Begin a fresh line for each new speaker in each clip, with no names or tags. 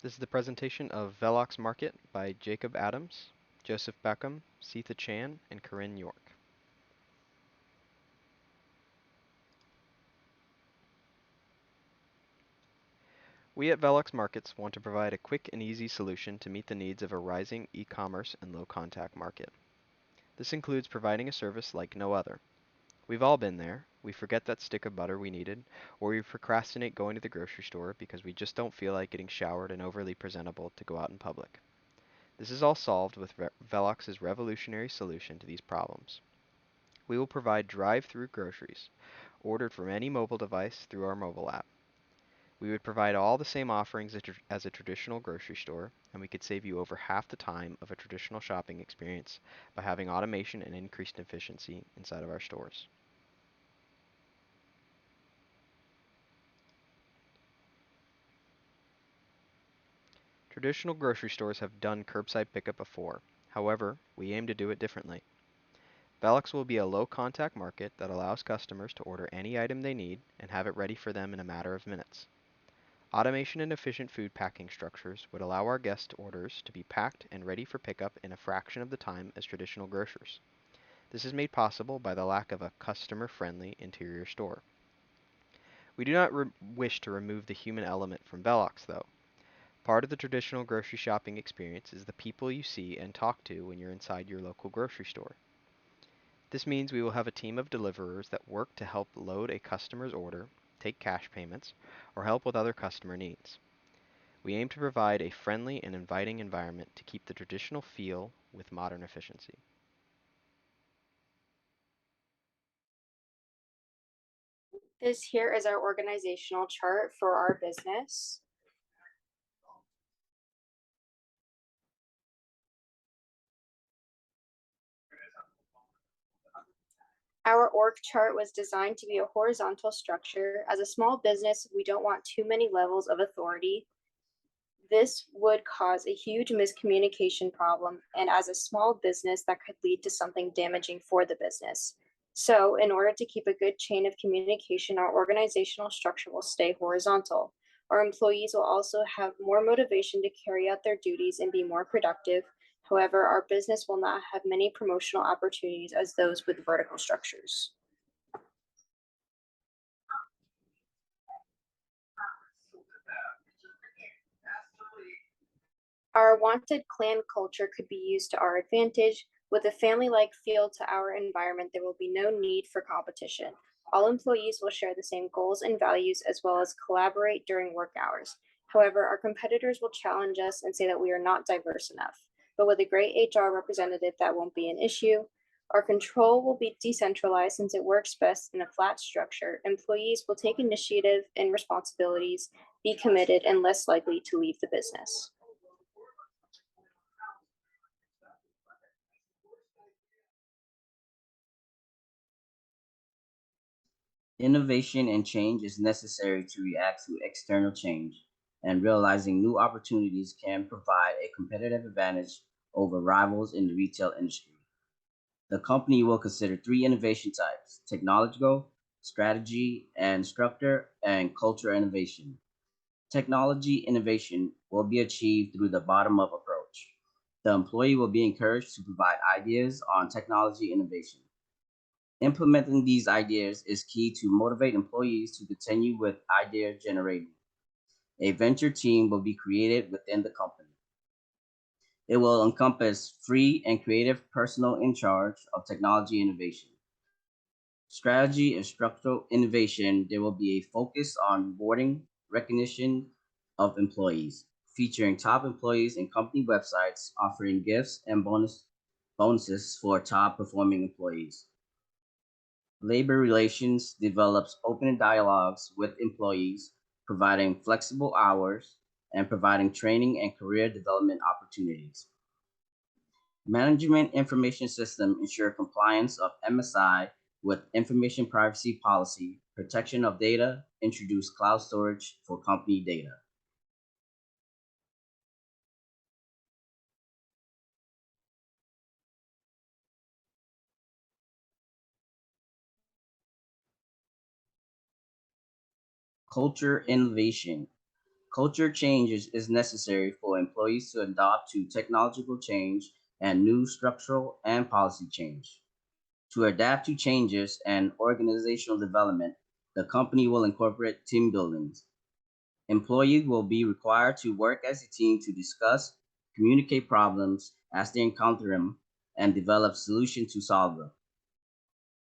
This is the presentation of Velox Market by Jacob Adams, Joseph Beckham, Seetha Chan, and Corinne York. We at Velox Markets want to provide a quick and easy solution to meet the needs of a rising e-commerce and low-contact market. This includes providing a service like no other. We've all been there. We forget that stick of butter we needed, or we procrastinate going to the grocery store because we just don't feel like getting showered and overly presentable to go out in public. This is all solved with Velox's revolutionary solution to these problems. We will provide drive-through groceries, ordered from any mobile device through our mobile app. We would provide all the same offerings as a traditional grocery store, and we could save you over half the time of a traditional shopping experience by having automation and increased efficiency inside of our stores. Traditional grocery stores have done curbside pickup before. However, we aim to do it differently. Velox will be a low-contact market that allows customers to order any item they need and have it ready for them in a matter of minutes. Automation and efficient food packing structures would allow our guest orders to be packed and ready for pickup in a fraction of the time as traditional grocers. This is made possible by the lack of a customer-friendly interior store. We do not wish to remove the human element from Velox, though. Part of the traditional grocery shopping experience is the people you see and talk to when you're inside your local grocery store. This means we will have a team of deliverers that work to help load a customer's order, take cash payments, or help with other customer needs. We aim to provide a friendly and inviting environment to keep the traditional feel with modern efficiency.
This here is our organizational chart for our business. Our org chart was designed to be a horizontal structure. As a small business, we don't want too many levels of authority. This would cause a huge miscommunication problem, and as a small business, that could lead to something damaging for the business. So, in order to keep a good chain of communication, our organizational structure will stay horizontal. Our employees will also have more motivation to carry out their duties and be more productive. However, our business will not have many promotional opportunities as those with vertical structures. Our wanted clan culture could be used to our advantage. With a family like feel to our environment, there will be no need for competition. All employees will share the same goals and values as well as collaborate during work hours. However, our competitors will challenge us and say that we are not diverse enough. But with a great HR representative, that won't be an issue. Our control will be decentralized since it works best in a flat structure. Employees will take initiative and responsibilities, be committed, and less likely to leave the business.
Innovation and change is necessary to react to external change, and realizing new opportunities can provide a competitive advantage over rivals in the retail industry. The company will consider three innovation types: technological, strategy and structure, and culture innovation. Technology innovation will be achieved through the bottom up approach. The employee will be encouraged to provide ideas on technology innovation. Implementing these ideas is key to motivate employees to continue with idea generating. A venture team will be created within the company. It will encompass free and creative personnel in charge of technology innovation. Strategy and structural innovation, there will be a focus on rewarding recognition of employees, featuring top employees in company websites, offering gifts and bonuses for top performing employees. Labor Relations develops open dialogues with employees, providing flexible hours and providing training and career development opportunities. Management Information System ensure compliance of MSI with information privacy policy, protection of data, introduce cloud storage for company data. Culture innovation. Culture change is necessary for employees to adapt to technological change and new structural and policy change. To adapt to changes and organizational development, the company will incorporate team buildings. Employees will be required to work as a team to discuss, communicate problems as they encounter them, and develop solutions to solve them.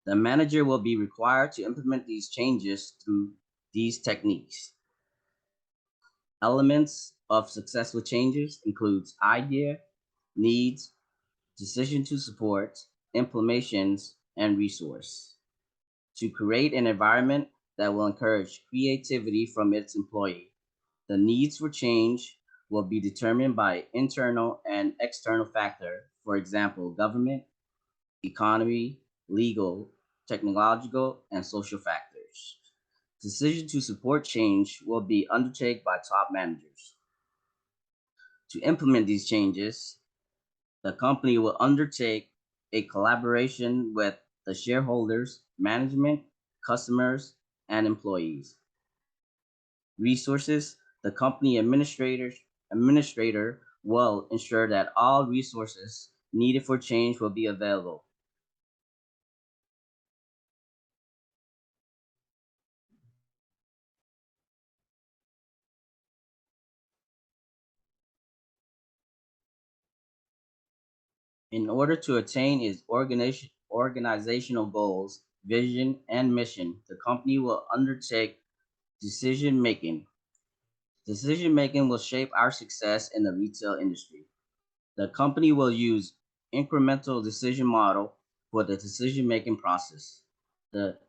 The manager will be required to implement these changes through these techniques. Elements of successful changes includes idea, needs, decision to support, implementations, and resource. To create an environment that will encourage creativity from its employee. The needs for change will be determined by internal and external factors, for example, government, economy, legal, technological, and social factors. Decision to support change will be undertaken by top managers. To implement these changes, the company will undertake a collaboration with the shareholders, management, customers, and employees. Resources, the company administrator will ensure that all resources needed for change will be available. In order to attain its organizational goals, vision, and mission, the company will undertake decision making. Decision making will shape our success in the retail industry. The company will use incremental decision model for the decision making process.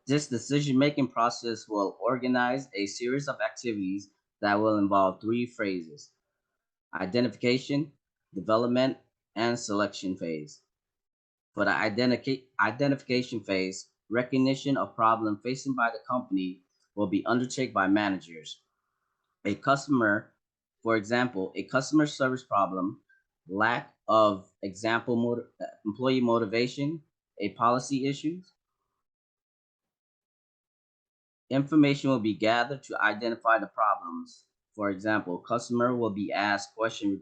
This decision making process will organize a series of activities that will involve three phases: identification, development, and selection phase. For the identification phase, recognition of problem facing by the company will be undertaken by managers. A customer, for example, a customer service problem, lack of employee motivation, a policy issues. Information will be gathered to identify the problems. For example, customer will be asked question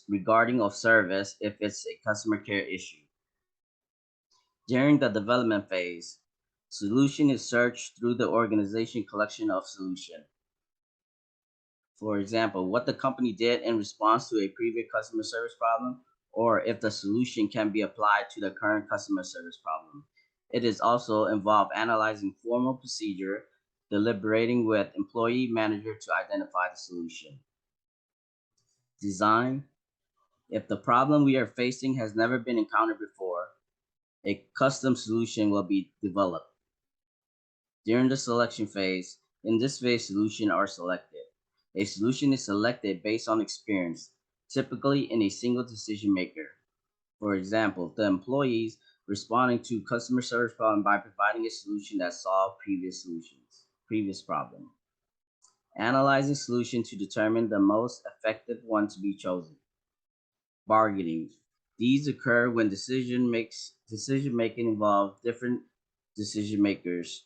regarding of service if it's a customer care issue. During the development phase, solution is searched through the organization collection of solution. For example, what the company did in response to a previous customer service problem, or if the solution can be applied to the current customer service problem. It is also involved analyzing formal procedure, deliberating with employee manager to identify the solution. Design. If the problem we are facing has never been encountered before, a custom solution will be developed. During the selection phase, in this phase, solutions are selected. A solution is selected based on experience, typically in a single decision maker. For example, the employees responding to customer service problem by providing a solution that solved previous problem. Analyzing solution to determine the most effective one to be chosen. Bargaining. These occur when decision making involves different decision makers.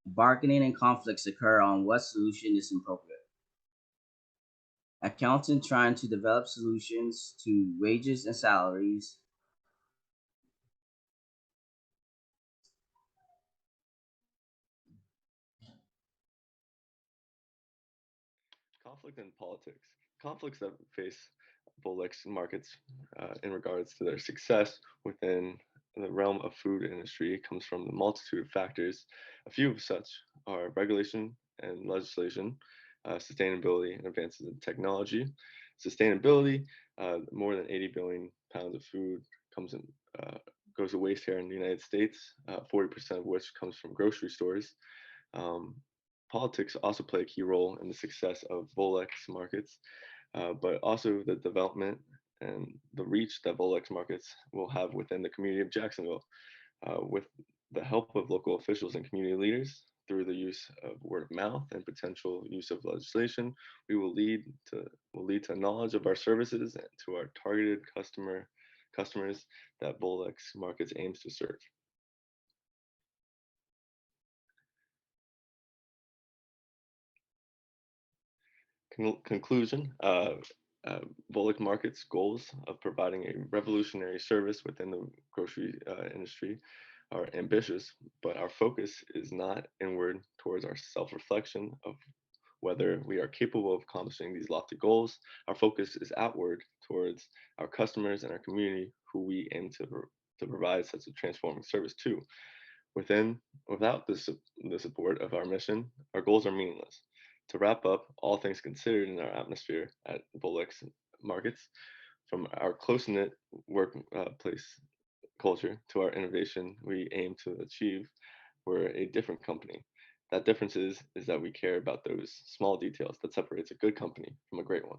Bargaining and conflicts occur on what solution is appropriate. Accountant trying to develop solutions to wages and salaries.
Conflict in politics. Conflicts that face Volex markets in regards to their success within the realm of food industry comes from the multitude of factors. A few of such are regulation and legislation, sustainability and advances in technology. Sustainability, more than 80 billion pounds of food comes in, uh, goes to waste here in the United States, 40% of which comes from grocery stores. Um, Politics also play a key role in the success of Volex markets, but also the development and the reach that Volex markets will have within the community of Jacksonville. With the help of local officials and community leaders, through the use of word of mouth and potential use of legislation, we will lead to knowledge of our services and to our targeted customers that Volex markets aims to serve. Conclusion, Volek Market's goals of providing a revolutionary service within the grocery industry are ambitious, but our focus is not inward towards our self reflection of whether we are capable of accomplishing these lofty goals. Our focus is outward towards our customers and our community, who we aim to provide such a transforming service to. Within, without the support of our mission, our goals are meaningless. To wrap up, all things considered in our atmosphere at Volex Markets, from our close knit workplace culture to our innovation we aim to achieve, we're a different company. That difference is that we care about those small details that separates a good company from a great one.